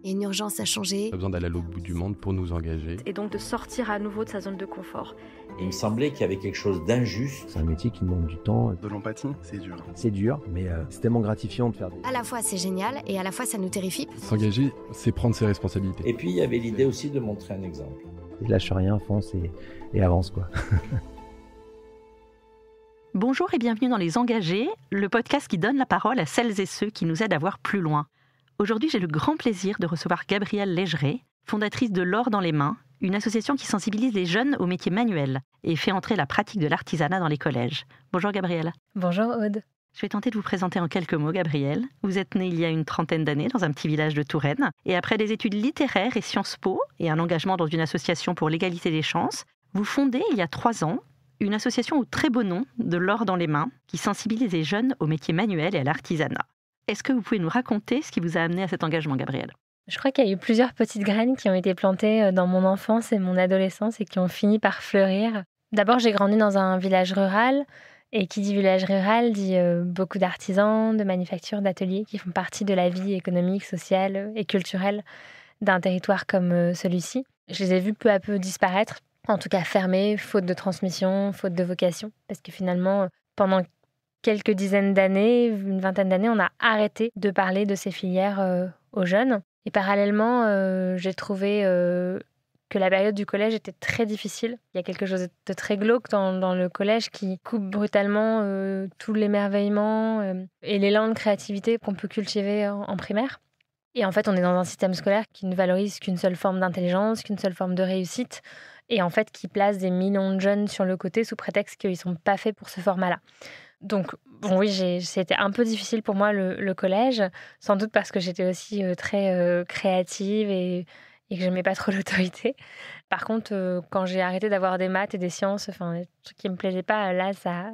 Il y a une urgence à changer. Pas besoin d'aller à l'autre bout du monde pour nous engager. Et donc de sortir à nouveau de sa zone de confort. Il me semblait qu'il y avait quelque chose d'injuste. C'est un métier qui demande du temps. De l'empathie, c'est dur. C'est dur, mais c'est tellement gratifiant de faire des... À la fois c'est génial et à la fois ça nous terrifie. S'engager, c'est prendre ses responsabilités. Et puis il y avait l'idée aussi de montrer un exemple. Et lâche rien, fonce et avance quoi. Bonjour et bienvenue dans Les Engagés, le podcast qui donne la parole à celles et ceux qui nous aident à voir plus loin. Aujourd'hui, j'ai le grand plaisir de recevoir Gabrielle Légeret, fondatrice de L'Or dans les mains, une association qui sensibilise les jeunes aux métiers manuels et fait entrer la pratique de l'artisanat dans les collèges. Bonjour Gabrielle. Bonjour Aude. Je vais tenter de vous présenter en quelques mots, Gabrielle. Vous êtes née il y a une trentaine d'années dans un petit village de Touraine. Et après des études littéraires et Sciences Po et un engagement dans une association pour l'égalité des chances, vous fondez il y a 3 ans une association au très beau nom de L'Or dans les mains qui sensibilise les jeunes aux métiers manuels et à l'artisanat. Est-ce que vous pouvez nous raconter ce qui vous a amené à cet engagement, Gabrielle ? Je crois qu'il y a eu plusieurs petites graines qui ont été plantées dans mon enfance et mon adolescence et qui ont fini par fleurir. D'abord, j'ai grandi dans un village rural. Et qui dit village rural dit beaucoup d'artisans, de manufactures, d'ateliers qui font partie de la vie économique, sociale et culturelle d'un territoire comme celui-ci. Je les ai vus peu à peu disparaître, en tout cas fermer, faute de transmission, faute de vocation. Parce que finalement, pendant quelques dizaines d'années, une vingtaine d'années, on a arrêté de parler de ces filières aux jeunes. Et parallèlement, j'ai trouvé que la période du collège était très difficile. Il y a quelque chose de très glauque dans le collège qui coupe brutalement tout l'émerveillement et l'élan de créativité qu'on peut cultiver en primaire. Et en fait, on est dans un système scolaire qui ne valorise qu'une seule forme d'intelligence, qu'une seule forme de réussite, et en fait qui place des millions de jeunes sur le côté sous prétexte qu'ils ne sont pas faits pour ce format-là. Donc, bon, oui, c'était un peu difficile pour moi le collège, sans doute parce que j'étais aussi très créative et que j'aimais pas trop l'autorité. Par contre, quand j'ai arrêté d'avoir des maths et des sciences, enfin, des trucs qui me plaisaient pas, là, ça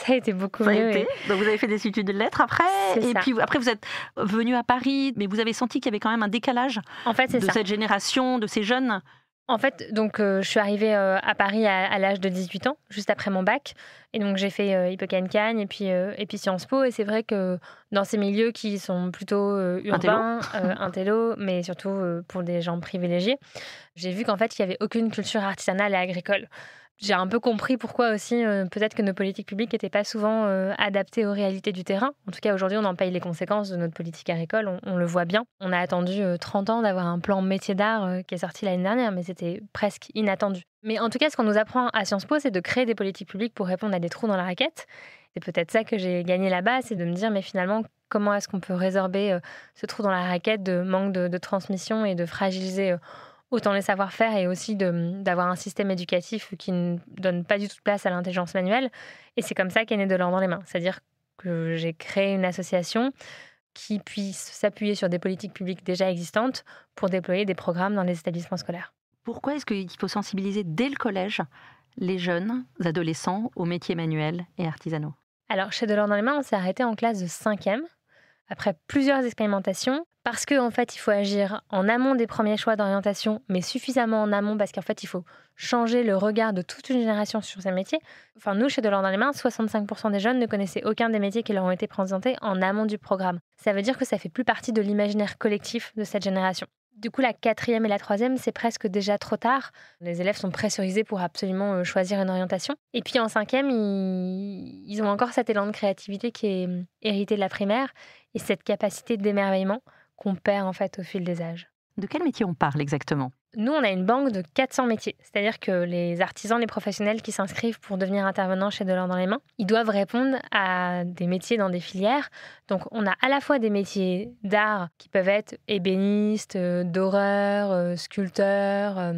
a été beaucoup mieux. Donc, vous avez fait des études de lettres après, puis après, vous êtes venu à Paris, mais vous avez senti qu'il y avait quand même un décalage en fait, de cette génération, de ces jeunes. En fait, donc, je suis arrivée à Paris à l'âge de 18 ans, juste après mon bac. Et donc, j'ai fait Hippocagne et puis Sciences Po. Et c'est vrai que dans ces milieux qui sont plutôt urbains, intello, mais surtout pour des gens privilégiés, j'ai vu qu'en fait, il n'y avait aucune culture artisanale et agricole. J'ai un peu compris pourquoi aussi, peut-être que nos politiques publiques n'étaient pas souvent adaptées aux réalités du terrain. En tout cas, aujourd'hui, on en paye les conséquences de notre politique agricole, on le voit bien. On a attendu 30 ans d'avoir un plan métier d'art qui est sorti l'année dernière, mais c'était presque inattendu. Mais en tout cas, ce qu'on nous apprend à Sciences Po, c'est de créer des politiques publiques pour répondre à des trous dans la raquette. C'est peut-être ça que j'ai gagné là-bas, c'est de me dire, mais finalement, comment est-ce qu'on peut résorber ce trou dans la raquette de manque de transmission et de fragiliser autant les savoir-faire et aussi d'avoir un système éducatif qui ne donne pas du tout de place à l'intelligence manuelle. Et c'est comme ça qu'est né de L'Or dans les mains. C'est-à-dire que j'ai créé une association qui puisse s'appuyer sur des politiques publiques déjà existantes pour déployer des programmes dans les établissements scolaires. Pourquoi est-ce qu'il faut sensibiliser dès le collège les jeunes adolescents aux métiers manuels et artisanaux ? Alors, chez De L'Or dans les mains, on s'est arrêté en classe de 5e, après plusieurs expérimentations, parce qu'en fait, il faut agir en amont des premiers choix d'orientation, mais suffisamment en amont, parce qu'en fait, il faut changer le regard de toute une génération sur ces métiers. Enfin, nous, chez De L'Or dans les mains, 65% des jeunes ne connaissaient aucun des métiers qui leur ont été présentés en amont du programme. Ça veut dire que ça fait plus partie de l'imaginaire collectif de cette génération. Du coup, la 4e et la 3e, c'est presque déjà trop tard. Les élèves sont pressurisés pour absolument choisir une orientation. Et puis en 5e, ils ont encore cet élan de créativité qui est hérité de la primaire et cette capacité d'émerveillement qu'on perd en fait au fil des âges. De quel métier on parle exactement ? Nous, on a une banque de 400 métiers. C'est-à-dire que les artisans, les professionnels qui s'inscrivent pour devenir intervenants chez De L'Or dans les mains, ils doivent répondre à des métiers dans des filières. Donc, on a à la fois des métiers d'art qui peuvent être ébénistes, doreurs, sculpteurs,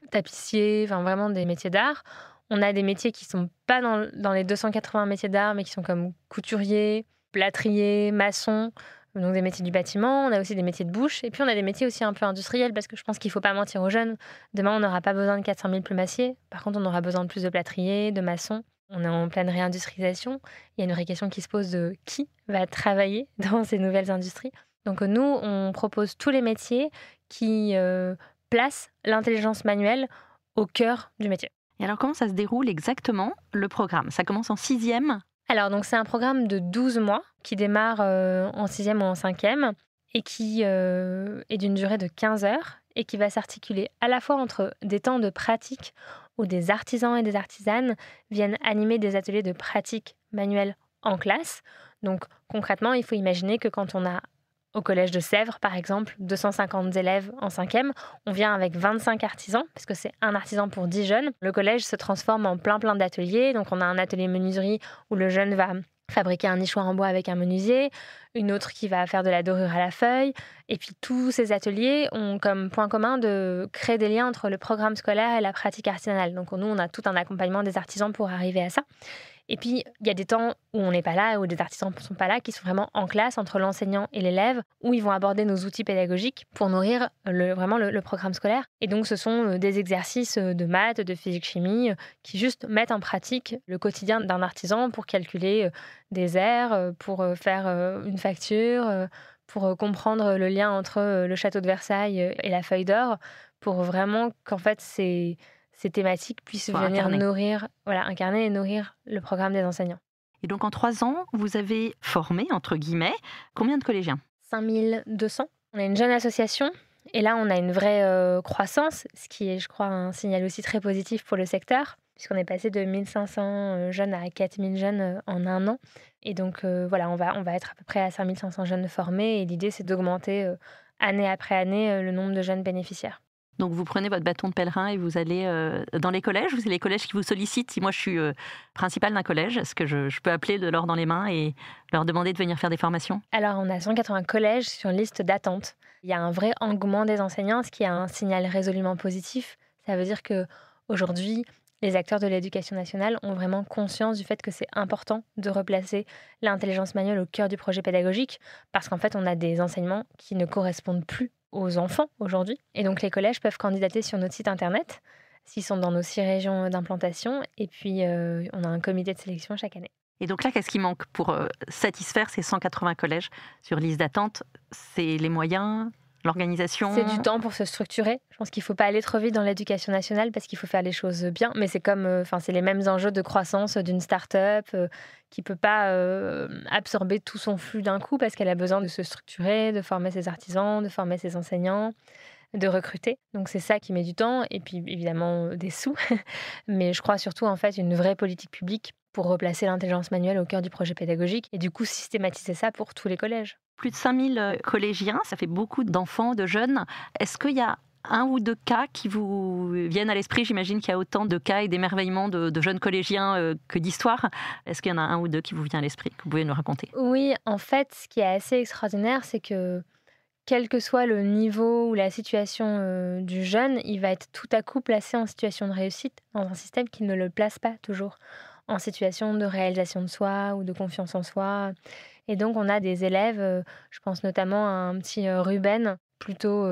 tapissiers, enfin vraiment des métiers d'art. On a des métiers qui ne sont pas dans les 280 métiers d'art, mais qui sont comme couturier, plâtrier, maçon, donc des métiers du bâtiment. On a aussi des métiers de bouche. Et puis, on a des métiers aussi un peu industriels parce que je pense qu'il ne faut pas mentir aux jeunes. Demain, on n'aura pas besoin de 400 000 plumassiers. Par contre, on aura besoin de plus de plâtriers, de maçons. On est en pleine réindustrialisation. Il y a une vraie question qui se pose de qui va travailler dans ces nouvelles industries. Donc, nous, on propose tous les métiers qui placent l'intelligence manuelle au cœur du métier. Et alors, comment ça se déroule exactement, le programme ? Ça commence en 6e ? Alors, donc, c'est un programme de 12 mois qui démarre en 6e ou en 5e et qui est d'une durée de 15 heures et qui va s'articuler à la fois entre des temps de pratique où des artisans et des artisanes viennent animer des ateliers de pratique manuelle en classe. Donc concrètement, il faut imaginer que quand on a au collège de Sèvres, par exemple, 250 élèves en 5e, on vient avec 25 artisans, parce que c'est un artisan pour 10 jeunes. Le collège se transforme en plein d'ateliers. Donc on a un atelier menuiserie où le jeune va fabriquer un nichoir en bois avec un menuisier, une autre qui va faire de la dorure à la feuille. Et puis tous ces ateliers ont comme point commun de créer des liens entre le programme scolaire et la pratique artisanale. Donc nous, on a tout un accompagnement des artisans pour arriver à ça. Et puis, il y a des temps où on n'est pas là, où des artisans ne sont pas là, qui sont vraiment en classe entre l'enseignant et l'élève, où ils vont aborder nos outils pédagogiques pour nourrir vraiment le programme scolaire. Et donc, ce sont des exercices de maths, de physique-chimie, qui juste mettent en pratique le quotidien d'un artisan pour calculer des aires, pour faire une facture, pour comprendre le lien entre le château de Versailles et la feuille d'or, pour vraiment qu'en fait, ces thématiques puissent venir incarner et nourrir le programme des enseignants. Et donc en 3 ans, vous avez formé, entre guillemets, combien de collégiens ? 5200. On est une jeune association et là on a une vraie croissance, ce qui est, je crois, un signal aussi très positif pour le secteur, puisqu'on est passé de 1500 jeunes à 4000 jeunes en 1 an. Et donc on va être à peu près à 5500 jeunes formés et l'idée c'est d'augmenter année après année le nombre de jeunes bénéficiaires. Donc vous prenez votre bâton de pèlerin et vous allez dans les collèges. Vous avez les collèges qui vous sollicitent. Si moi je suis principale d'un collège, est-ce que je peux appeler de l'or dans les mains et leur demander de venir faire des formations ? Alors on a 180 collèges sur liste d'attente. Il y a un vrai engouement des enseignants, ce qui est un signal résolument positif. Ça veut dire qu'aujourd'hui, les acteurs de l'éducation nationale ont vraiment conscience du fait que c'est important de replacer l'intelligence manuelle au cœur du projet pédagogique, parce qu'en fait on a des enseignements qui ne correspondent plus aux enfants aujourd'hui. Et donc les collèges peuvent candidater sur notre site internet s'ils sont dans nos 6 régions d'implantation. Et puis on a un comité de sélection chaque année. Et donc là, qu'est-ce qui manque pour satisfaire ces 180 collèges sur liste d'attente ? C'est les moyens, l'organisation ? C'est du temps pour se structurer. Je pense qu'il ne faut pas aller trop vite dans l'éducation nationale parce qu'il faut faire les choses bien. Mais c'est c'est les mêmes enjeux de croissance d'une start-up qui ne peut pas absorber tout son flux d'un coup parce qu'elle a besoin de se structurer, de former ses artisans, de former ses enseignants, de recruter. Donc c'est ça qui met du temps et puis évidemment des sous. Mais je crois surtout en fait une vraie politique publique pour replacer l'intelligence manuelle au cœur du projet pédagogique et du coup systématiser ça pour tous les collèges. Plus de 5000 collégiens, ça fait beaucoup d'enfants, de jeunes. Est-ce qu'il y a 1 ou 2 cas qui vous viennent à l'esprit ? J'imagine qu'il y a autant de cas et d'émerveillements de jeunes collégiens que d'histoires. Est-ce qu'il y en a 1 ou 2 qui vous vient à l'esprit, que vous pouvez nous raconter ? Oui, en fait, ce qui est assez extraordinaire, c'est que quel que soit le niveau ou la situation du jeune, il va être tout à coup placé en situation de réussite dans un système qui ne le place pas toujours en situation de réalisation de soi ou de confiance en soi. Et donc, on a des élèves, je pense notamment à un petit Ruben, plutôt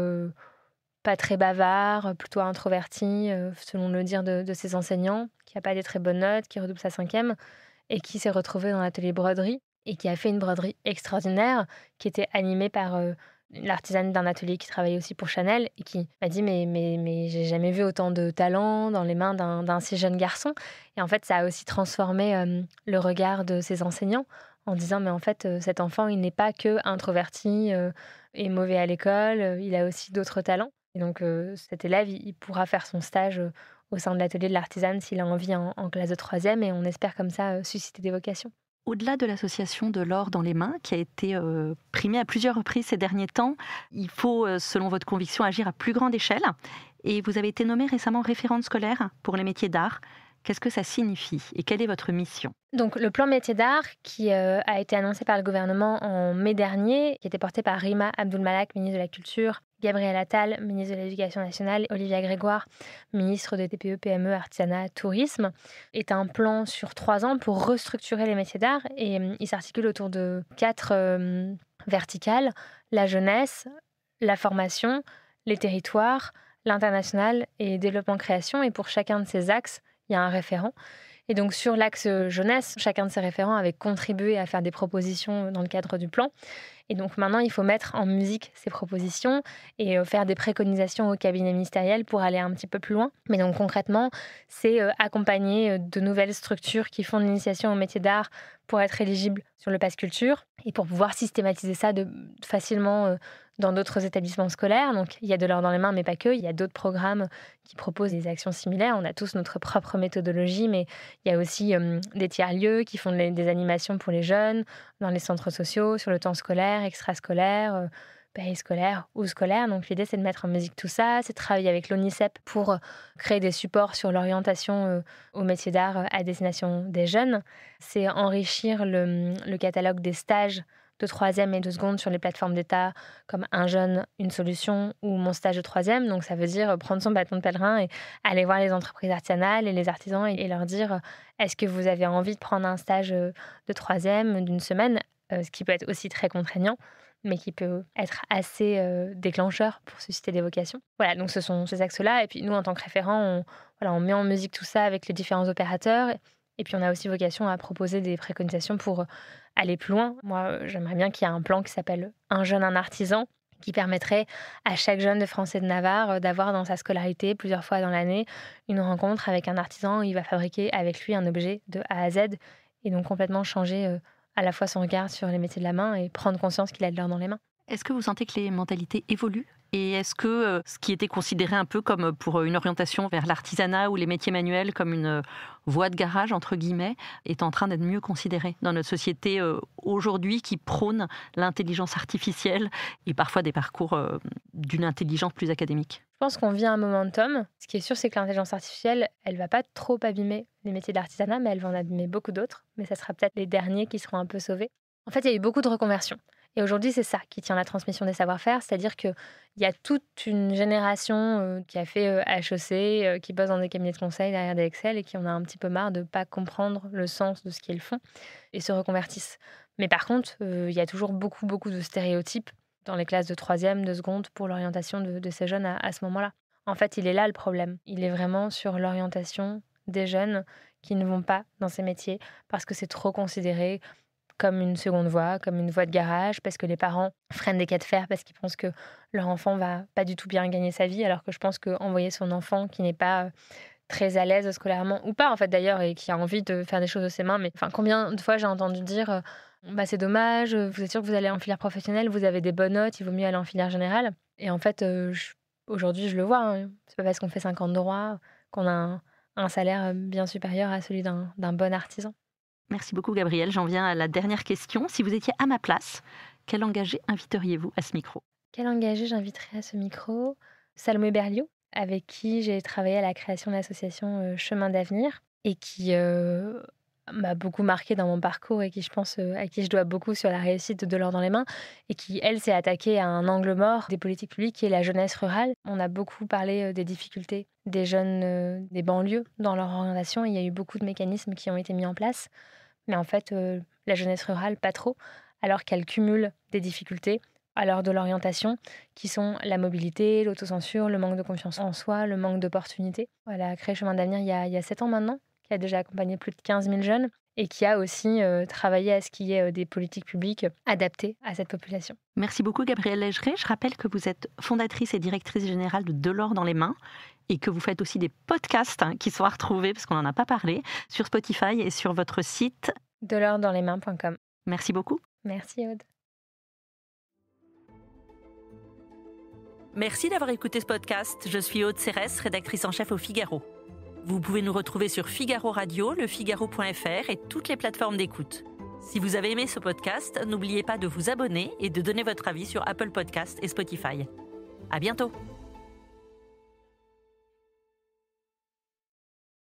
pas très bavard, plutôt introverti, selon le dire de ses enseignants, qui n'a pas des très bonnes notes, qui redouble sa 5e, et qui s'est retrouvé dans l'atelier broderie, et qui a fait une broderie extraordinaire, qui était animée par l'artisane d'un atelier qui travaillait aussi pour Chanel, et qui m'a dit mais j'ai jamais vu autant de talent dans les mains d'un si jeune garçon. Et en fait, ça a aussi transformé le regard de ses enseignants, en disant mais en fait cet enfant il n'est pas que introverti et mauvais à l'école, il a aussi d'autres talents. Et donc cet élève il pourra faire son stage au sein de l'atelier de l'artisane s'il a envie en classe de 3e et on espère comme ça susciter des vocations. Au-delà de l'association de l'or dans les mains, qui a été primée à plusieurs reprises ces derniers temps, il faut, selon votre conviction, agir à plus grande échelle. Et vous avez été nommée récemment référente scolaire pour les métiers d'art. Qu'est-ce que ça signifie et quelle est votre mission ? Donc le plan métier d'art qui a été annoncé par le gouvernement en mai dernier, qui était porté par Rima Abdul-Malak, ministre de la Culture, Gabriel Attal, ministre de l'Éducation nationale, Olivia Grégoire, ministre de TPE, PME, Artisanat, Tourisme, est un plan sur 3 ans pour restructurer les métiers d'art et il s'articule autour de 4 verticales, la jeunesse, la formation, les territoires, l'international et développement-création. Et pour chacun de ces axes, il y a un référent. Et donc sur l'axe jeunesse, chacun de ces référents avait contribué à faire des propositions dans le cadre du plan. Et donc maintenant, il faut mettre en musique ces propositions et faire des préconisations au cabinet ministériel pour aller un petit peu plus loin. Mais donc concrètement, c'est accompagner de nouvelles structures qui font de l'initiation au métier d'art pour être éligible sur le pass culture et pour pouvoir systématiser ça facilement dans d'autres établissements scolaires. Donc, il y a de l'or dans les mains, mais pas que. Il y a d'autres programmes qui proposent des actions similaires. On a tous notre propre méthodologie, mais il y a aussi des tiers-lieux qui font des animations pour les jeunes dans les centres sociaux, sur le temps scolaire, extrascolaire, périscolaire ou scolaire. Donc l'idée, c'est de mettre en musique tout ça, c'est de travailler avec l'ONICEP pour créer des supports sur l'orientation au métier d'art à destination des jeunes. C'est enrichir le catalogue des stages de 3e et de seconde sur les plateformes d'État comme Un jeune, une solution ou Mon stage de 3e. Donc ça veut dire prendre son bâton de pèlerin et aller voir les entreprises artisanales et les artisans et leur dire est-ce que vous avez envie de prendre un stage de 3e d'une semaine, ce qui peut être aussi très contraignant, mais qui peut être assez déclencheur pour susciter des vocations. Voilà, donc ce sont ces axes-là. Et puis nous, en tant que référents, on met en musique tout ça avec les différents opérateurs. Et puis on a aussi vocation à proposer des préconisations pour aller plus loin. Moi, j'aimerais bien qu'il y ait un plan qui s'appelle « Un jeune, un artisan », qui permettrait à chaque jeune de France et de Navarre d'avoir dans sa scolarité, plusieurs fois dans l'année, une rencontre avec un artisan où il va fabriquer avec lui un objet de A à Z et donc complètement changer à la fois son regard sur les métiers de la main et prendre conscience qu'il a de l'or dans les mains. Est-ce que vous sentez que les mentalités évoluent ? Et est-ce que ce qui était considéré un peu comme pour une orientation vers l'artisanat ou les métiers manuels comme une voie de garage, entre guillemets, est en train d'être mieux considéré dans notre société aujourd'hui qui prône l'intelligence artificielle et parfois des parcours d'une intelligence plus académique ? Je pense qu'on vit un momentum. Ce qui est sûr, c'est que l'intelligence artificielle, elle ne va pas trop abîmer les métiers d'artisanat, mais elle va en abîmer beaucoup d'autres. Mais ça sera peut-être les derniers qui seront un peu sauvés. En fait, il y a eu beaucoup de reconversions. Et aujourd'hui, c'est ça qui tient la transmission des savoir-faire, c'est-à-dire qu'il y a toute une génération qui a fait HEC, qui bosse dans des cabinets de conseil derrière des Excel et qui en a un petit peu marre de ne pas comprendre le sens de ce qu'ils font et se reconvertissent. Mais par contre, il y a toujours beaucoup de stéréotypes dans les classes de 3e, de seconde pour l'orientation de ces jeunes à ce moment-là. En fait, il est là le problème. Il est vraiment sur l'orientation des jeunes qui ne vont pas dans ces métiers parce que c'est trop considéré comme une seconde voie, comme une voie de garage, parce que les parents freinent des cas de fer parce qu'ils pensent que leur enfant va pas du tout bien gagner sa vie, alors que je pense qu'envoyer son enfant qui n'est pas très à l'aise scolairement, ou pas en fait d'ailleurs, et qui a envie de faire des choses de ses mains, mais combien de fois j'ai entendu dire c'est dommage, vous êtes sûr que vous allez en filière professionnelle, vous avez des bonnes notes, il vaut mieux aller en filière générale. Et en fait, aujourd'hui je le vois, hein, c'est pas parce qu'on fait 5 ans de droit qu'on a un salaire bien supérieur à celui d'un bon artisan. Merci beaucoup Gabrielle. J'en viens à la dernière question. Si vous étiez à ma place, quel engagé inviteriez-vous à ce micro ? Quel engagé j'inviterais à ce micro ? Salomé Berliot, avec qui j'ai travaillé à la création de l'association Chemin d'avenir et qui m'a beaucoup marqué dans mon parcours et qui, je pense, à qui je dois beaucoup sur la réussite de l'or dans les mains et qui, elle, s'est attaquée à un angle mort des politiques publiques qui est la jeunesse rurale. On a beaucoup parlé des difficultés des jeunes des banlieues dans leur orientation. Il y a eu beaucoup de mécanismes qui ont été mis en place. Mais en fait, la jeunesse rurale, pas trop, alors qu'elle cumule des difficultés à l'heure de l'orientation, qui sont la mobilité, l'autocensure, le manque de confiance en soi, le manque d'opportunités. Elle a créé Chemin d'avenir il y a 7 ans maintenant, qui a déjà accompagné plus de 15 000 jeunes et qui a aussi travaillé à ce qu'il y ait des politiques publiques adaptées à cette population. Merci beaucoup Gabrielle Légeret. Je rappelle que vous êtes fondatrice et directrice générale de l'or dans les mains et que vous faites aussi des podcasts qui sont à retrouver, parce qu'on n'en a pas parlé, sur Spotify et sur votre site delordanslesmains.com. Merci beaucoup. Merci Aude. Merci d'avoir écouté ce podcast. Je suis Aude Cérès, rédactrice en chef au Figaro. Vous pouvez nous retrouver sur Figaro Radio, lefigaro.fr et toutes les plateformes d'écoute. Si vous avez aimé ce podcast, n'oubliez pas de vous abonner et de donner votre avis sur Apple Podcasts et Spotify. À bientôt.